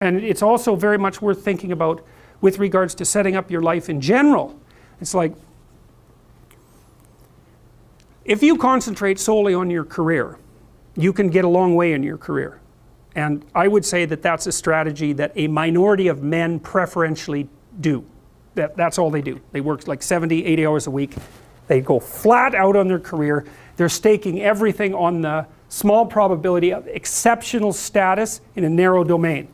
And it's also very much worth thinking about with regards to setting up your life in general. It's like, if you concentrate solely on your career, you can get a long way in your career. And I would say that that's a strategy that a minority of men preferentially do. That's all they do. They work like 70, 80 hours a week. They go flat out on their career. They're staking everything on the small probability of exceptional status in a narrow domain.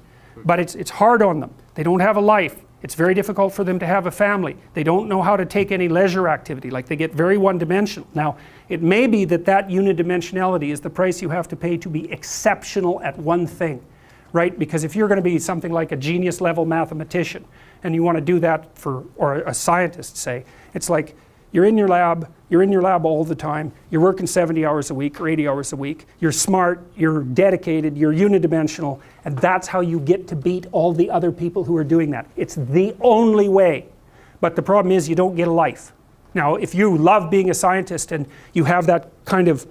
But it's hard on them. They don't have a life. It's very difficult for them to have a family. They don't know how to take any leisure activity. Like, they get very one-dimensional. Now, it may be that that unidimensionality is the price you have to pay to be exceptional at one thing, right? Because if you're going to be something like a genius level mathematician and you want to do that for, or a scientist say, it's like you're in your lab all the time, you're working 70 hours a week or 80 hours a week, you're smart, you're dedicated, you're unidimensional, and that's how you get to beat all the other people who are doing that. It's the only way. But the problem is you don't get a life. Now, if you love being a scientist and you have that kind of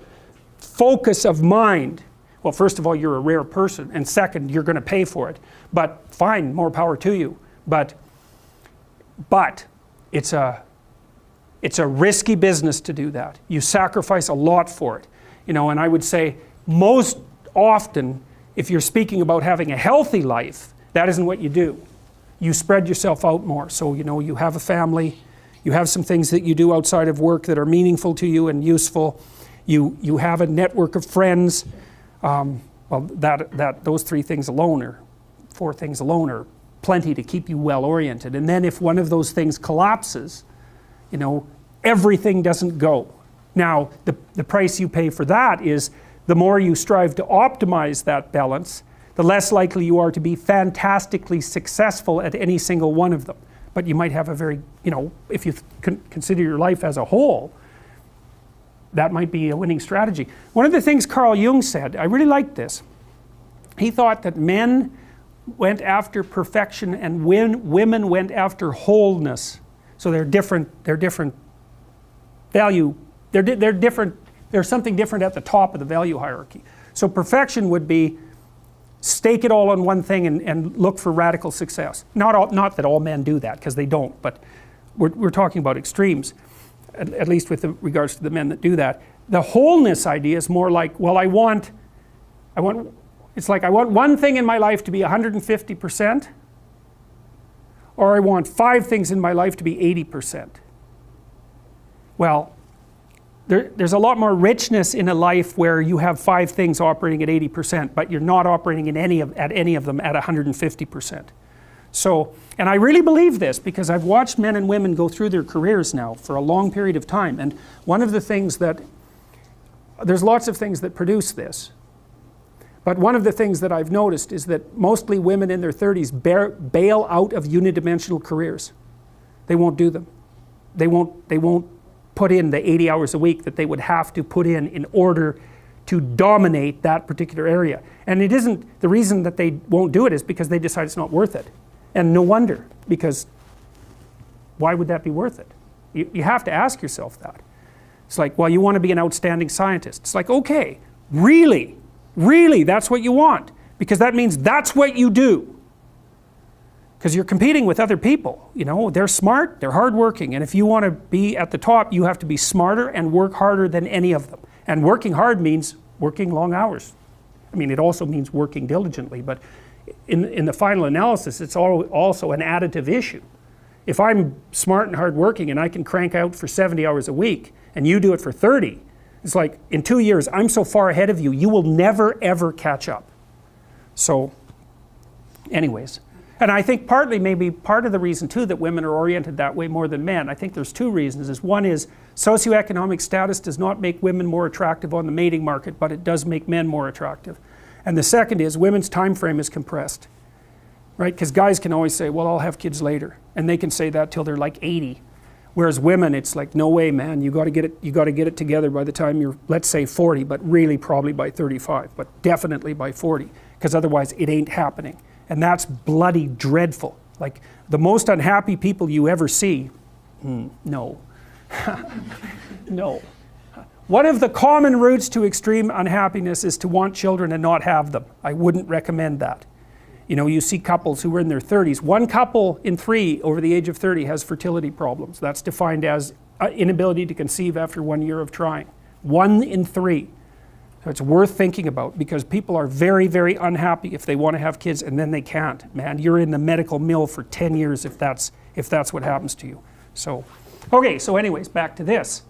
focus of mind, well, first of all, you're a rare person, and second, you're going to pay for it. But fine, more power to you. But it's a risky business to do that. You sacrifice a lot for it. You know, and I would say most often, if you're speaking about having a healthy life, that isn't what you do. You spread yourself out more. So, you know, you have a family, you have some things that you do outside of work that are meaningful to you and useful. You have a network of friends. Well, those 3 things alone, or 4 things alone, are plenty to keep you well oriented. And then if one of those things collapses, you know, everything doesn't go. Now, the price you pay for that is the more you strive to optimize that balance, the less likely you are to be fantastically successful at any single one of them. But you might have a very, you know, if you consider your life as a whole, that might be a winning strategy. One of the things Carl Jung said, I really liked this. He thought that men went after perfection and women went after wholeness. So they're different value, they're different, there's something different at the top of the value hierarchy. So perfection would be stake it all on one thing and look for radical success. Not that all men do that, because they don't, but we're talking about extremes, at least with regards to the men that do that. The wholeness idea is more like, well, it's like I want one thing in my life to be 150%, or I want 5 things in my life to be 80%. Well, there's a lot more richness in a life where you have 5 things operating at 80%, but you're not operating at any of them at 150%. So, and I really believe this because I've watched men and women go through their careers now for a long period of time, and one of the things that, there's lots of things that produce this, but one of the things that I've noticed is that mostly women in their 30s bail out of unidimensional careers. They won't do them. They won't put in the 80 hours a week that they would have to put in order to dominate that particular area. And it isn't, the reason that they won't do it is because they decide it's not worth it. And no wonder, because why would that be worth it? You have to ask yourself that. It's like, well, you want to be an outstanding scientist. It's like, okay, really, that's what you want, because that means that's what you do. Because you're competing with other people, you know, they're smart, they're hardworking, and if you want to be at the top, you have to be smarter and work harder than any of them. And working hard means working long hours. I mean, it also means working diligently, but in the final analysis, it's also an additive issue. If I'm smart and hardworking and I can crank out for 70 hours a week, and you do it for 30, it's like, in 2 years, I'm so far ahead of you, you will never ever catch up. So, anyways. And I think partly, maybe part of the reason too that women are oriented that way more than men, I think there's 2 reasons. One is socioeconomic status does not make women more attractive on the mating market, but it does make men more attractive. And the second is women's time frame is compressed, right? Because guys can always say, well, I'll have kids later, and they can say that till they're like 80. Whereas women, it's like, no way, man, you got to get it together by the time you're, let's say 40, but really probably by 35, but definitely by 40, because otherwise it ain't happening. And that's bloody dreadful. Like, the most unhappy people you ever see, no. No. One of the common routes to extreme unhappiness is to want children and not have them. I wouldn't recommend that. You know, you see couples who are in their 30s. 1 couple in 3 over the age of 30 has fertility problems. That's defined as inability to conceive after 1 year of trying. 1 in 3. So it's worth thinking about, because people are very, very unhappy if they want to have kids and then they can't. Man, you're in the medical mill for 10 years if that's what happens to you. So, okay, so anyways, back to this.